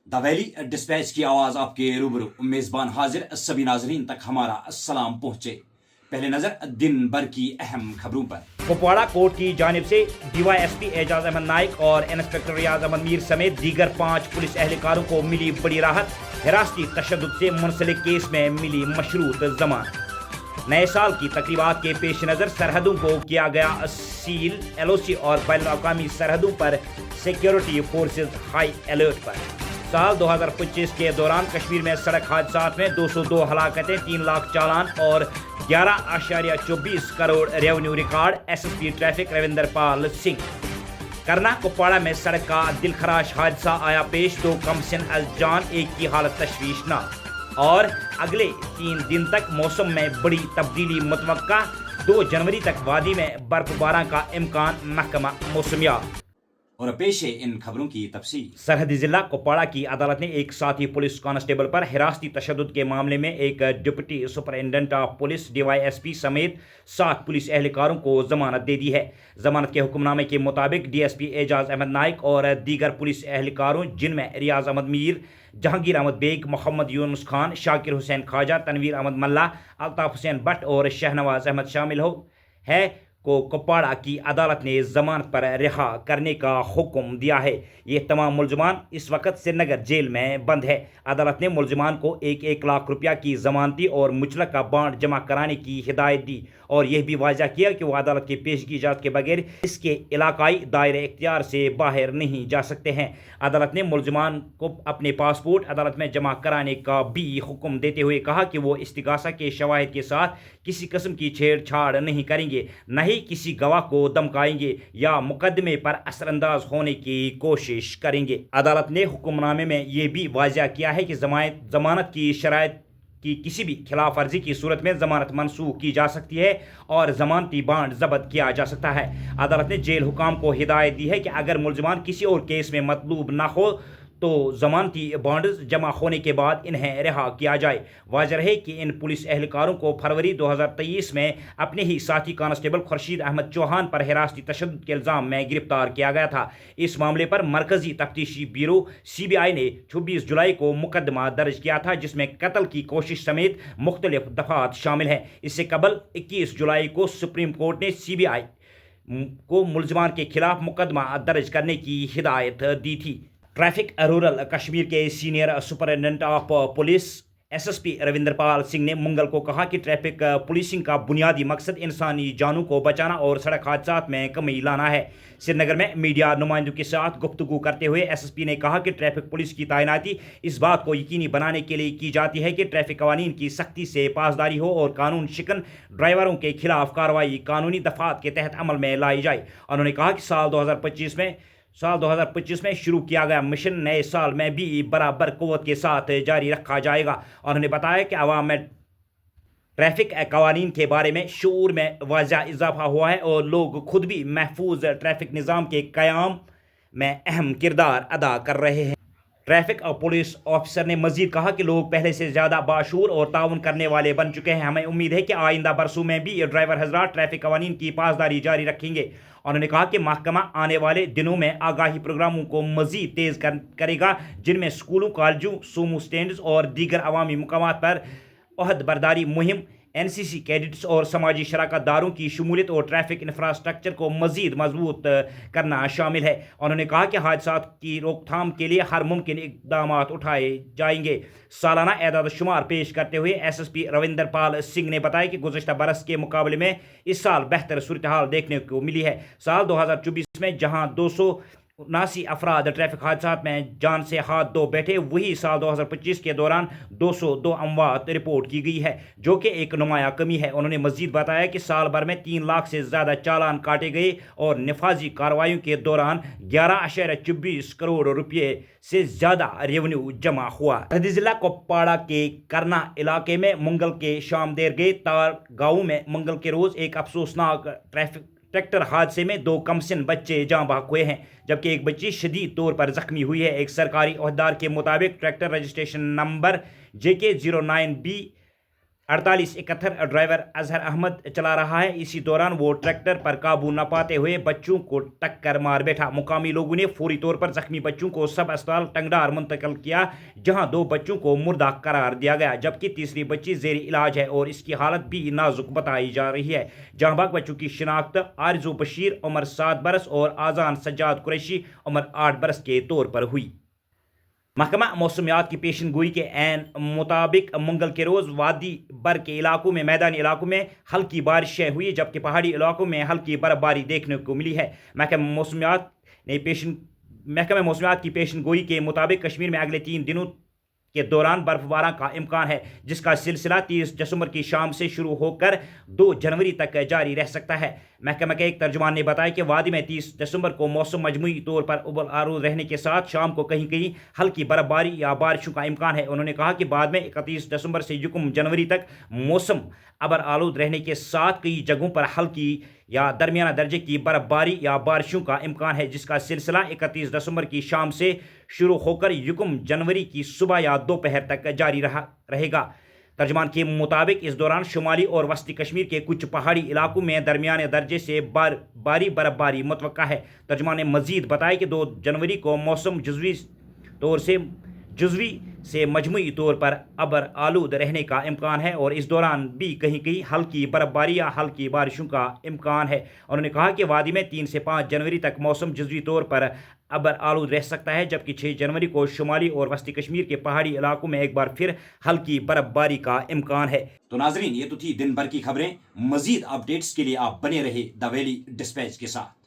The valley dispatch की आवाज़ आपके रूबरू मेज़बान हाजिर सभी नाजरीन तक हमारा सलाम पहुँचे। पहले नज़र दिन भर की अहम खबरों पर। कुपवाड़ा कोर्ट की जानिब से DYSP एजाज अहमद नाइक और इंस्पेक्टर रियाज अहमद मीर समेत दीगर 5 पुलिस एहलकारों को मिली बड़ी राहत। हिरासती तशद्दुद से मुंसलिक केस में मिली मशरूत जमानत। नए साल की तकरीबात के पेश नज़र सरहदों को किया गया सील। LOC और बैनुल अक़वामी सरहदों पर सिक्योरिटी फोर्सेज हाई अलर्ट पर। साल 2025 के दौरान कश्मीर में सड़क हादसात में 202 हलाकतें, 3 लाख चालान और 11.24 crore revenue record. SSP traffic Ravinder Pal Singh. करना कुपवाड़ा में सड़क का दिलखराश हादसा आया पेश, 2 कमसिन अज़जान, एक की हालत तशवीशनाक। और अगले 3 दिन तक मौसम में बड़ी तब्दीली मुतवक्का, 2 जनवरी तक वादी में बर्फबारी का इम्कान, महकमा मौसमियात। और पेश है इन खबरों की तफसील। सरहदी जिला कुपवाड़ा की अदालत ने एक साथी पुलिस कांस्टेबल पर हिरासती तशद्दुद के मामले में एक deputy superintendent of police DYSP समेत 7 पुलिस एहलकारों को जमानत दे दी है। जमानत के हुक्मनामे के मुताबिक DSP एजाज अहमद नाइक और दीगर पुलिस एहलकारों, जिनमें रियाज अहमद मीर, जहांगीर अहमद बेग, मोहम्मद यूनुस खान, शाकिर हुसैन ख्वाजा, तनवीर अहमद मल्ला, अल्ताफ हुसैन भट्ट और शहनवाज अहमद शामिल है को कुपवाड़ा की अदालत ने जमानत पर रिहा करने का हुक्म दिया है। ये तमाम मुलजमान इस वक्त श्रीनगर जेल में बंद है। अदालत ने मुलजमान को 1-1 लाख रुपया की जमानती और मुचलका बांड जमा कराने की हिदायत दी और यह भी वाज़ा किया कि वो अदालत की पेशगी इजाज़त के बगैर इसके इलाकाई दायरे इख्तियार से बाहर नहीं जा सकते हैं। अदालत ने मुलजमान को अपने पासपोर्ट अदालत में जमा कराने का भी हुक्म देते हुए कहा कि वो इस्तिगासा के शवाहिद के साथ किसी किस्म की छेड़छाड़ नहीं करेंगे, न ही किसी गवाह को धमकाएंगे या मुकदमे पर असरअंदाज होने की कोशिश करेंगे। अदालत ने हुक्मनामे में यह भी वाज़ा किया है कि जमानत की शराइत की किसी भी खिलाफ वर्जी की सूरत में जमानत मनसूख की जा सकती है और जमानती बांड जब्त किया जा सकता है। अदालत ने जेल हुकाम को हिदायत दी है कि अगर मुलजमान किसी और केस में मतलूब ना हो तो जमानती बॉन्ड जमा होने के बाद इन्हें रिहा किया जाए। वाज़ह रहे कि इन पुलिस एहलकारों को फरवरी 2023 में अपने ही साथी कांस्टेबल खुर्शीद अहमद चौहान पर हिरासती तशद्दुद के इल्ज़ाम में गिरफ्तार किया गया था। इस मामले पर मरकजी तफ्तीशी ब्यूरो CBI ने 26 जुलाई को मुकदमा दर्ज किया था, जिसमें कत्ल की कोशिश समेत मुख्तलिफ दफात शामिल हैं। इससे कबल 21 जुलाई को सुप्रीम कोर्ट ने CBI को मुलजमान के खिलाफ मुकदमा दर्ज करने की हिदायत दी थी। ट्रैफिक रूरल कश्मीर के senior superintendent of police SSP Ravinder Pal Singh ने मंगल को कहा कि ट्रैफिक पुलिसिंग का बुनियादी मकसद इंसानी जानों को बचाना और सड़क हादसात में कमी लाना है। श्रीनगर में मीडिया नुमाइंदों के साथ गुफ्तगू करते हुए SSP ने कहा कि ट्रैफिक पुलिस की तैनाती इस बात को यकीनी बनाने के लिए की जाती है कि ट्रैफिक कवानीन की सख्ती से पासदारी हो और कानून शिकन ड्राइवरों के खिलाफ कार्रवाई कानूनी दफात के तहत अमल में लाई जाए। उन्होंने कहा कि साल 2025 में शुरू किया गया मिशन नए साल में भी बराबर कुव्वत के साथ जारी रखा जाएगा। उन्होंने बताया कि अवाम में ट्रैफिक कवानीन के बारे में शऊर में वाज़ह इजाफा हुआ है और लोग खुद भी महफूज ट्रैफिक निज़ाम के क़याम में अहम किरदार अदा कर रहे हैं। ट्रैफिक और पुलिस ऑफिसर ने मजीद कहा कि लोग पहले से ज़्यादा बाशूर और ताउन करने वाले बन चुके हैं। हमें उम्मीद है कि आइंदा बरसों में भी ड्राइवर हजरात ट्रैफिक कवानीन की पासदारी जारी रखेंगे। उन्होंने कहा कि महकमा आने वाले दिनों में आगाही प्रोग्रामों को मजीद तेज़ करेगा, जिनमें स्कूलों, कॉलेजों, सोमो स्टैंड्स और दीगर अवामी मुकामात पर अहद बर्दारी मुहिम, NCC कैडेट्स और समाजी शराकत दारों की शमूलियत और ट्रैफिक इंफ्रास्ट्रक्चर को मजीद मजबूत करना शामिल है। उन्होंने कहा कि हादसात की रोकथाम के लिए हर मुमकिन इकदाम उठाए जाएंगे। सालाना एदाद शुमार पेश करते हुए SSP रविंदर पाल सिंह ने बताया कि गुज़श्ता बरस के मुकाबले में इस साल बेहतर सूरत हाल देखने को मिली है। साल 2024 में जहां 279 अफराद ट्रैफिक हादसात में जान से हाथ धो बैठे, वही साल 2025 के दौरान 202 अमवात रिपोर्ट की गई है, जो कि एक नुमाया कमी है। उन्होंने मजीद बताया कि साल भर में 3 लाख से ज़्यादा चालान काटे गए और नफाजी कार्रवाइयों के दौरान 11.24 करोड़ रुपये से ज़्यादा रेवेन्यू जमा हुआ। सरहदी जिला कुपवाड़ा के करना इलाके में मंगल के शाम देर गए तार गाँव में मंगल के रोज़ एक अफसोसनाक ट्रैक्टर हादसे में 2 कमसिन बच्चे जाँ बहक हुए हैं, जबकि एक बच्ची शदीद तौर पर जख्मी हुई है। एक सरकारी ओहदेदार के मुताबिक tractor registration number JK09B 4871 driver Azhar Ahmed चला रहा है। इसी दौरान वो ट्रैक्टर पर काबू न पाते हुए बच्चों को टक्कर मार बैठा। मुकामी लोगों ने फौरी तौर पर जख्मी बच्चों को सब अस्पताल टंगडार मुंतकिल किया, जहां 2 बच्चों को मुर्दा करार दिया गया, जबकि तीसरी बच्ची जेर इलाज है और इसकी हालत भी नाजुक बताई जा रही है। जहां बाकी बच्चों की शिनाख्त आरजू बशीर उम्र 7 बरस और आजान सज्जाद कुरैशी उम्र 8 बरस के तौर पर हुई। महकमा मौसमियात की पेशन गोई के ऐन मुताबिक मंगल के रोज़ वादी बर के इलाकों में मैदानी इलाकों में हल्की बारिशें हुई, जबकि पहाड़ी इलाकों में हल्की बर्फबारी देखने को मिली है। महकमा मौसमियात की पेशन गोई के मुताबिक कश्मीर में अगले 3 दिनों के दौरान बर्फबारी का इम्कान है, जिसका सिलसिला 30 दिसंबर की शाम से शुरू होकर 2 जनवरी तक जारी रह सकता है। महकमा के एक तर्जुमान ने बताया कि वादी में 30 दिसंबर को मौसम मजमूई तौर पर उबल आलूद रहने के साथ शाम को कहीं कहीं हल्की बर्फबारी या बारिशों का इम्कान है। उन्होंने कहा कि बाद में 31 दिसंबर से यकम जनवरी तक मौसम अबर आलूद रहने के साथ कई जगहों पर हल्की या दरमियाना दर्जे की बर्फबारी या बारिशों का इम्कान है, जिसका सिलसिला 31 दिसंबर की शाम से शुरू होकर यकम जनवरी की सुबह या दोपहर तक जारी रहेगा। तर्जमान के मुताबिक इस दौरान शुमाली और वस्ती कश्मीर के कुछ पहाड़ी इलाकों में दरमियाने दर्जे से बर्फबारी मुतवक्का है। तर्जमान ने मजीद बताया कि 2 जनवरी को मौसम जुज़वी से मजमूई तौर पर अबर आलूद रहने का इम्कान है और इस दौरान भी कहीं कहीं हल्की बर्फबारी या हल्की बारिशों का इम्कान है। उन्होंने कहा कि वादी में 3 से 5 जनवरी तक मौसम जुज़वी तौर पर अबर आलूद रह सकता है, जबकि 6 जनवरी को शुमाली और वस्ती कश्मीर के पहाड़ी इलाकों में एक बार फिर हल्की बर्फबारी का इम्कान है। तो नाजरीन, ये तो थी दिन भर की खबरें। मजीद अपडेट्स के लिए आप बने रहे द वैली डिस्पैच के साथ।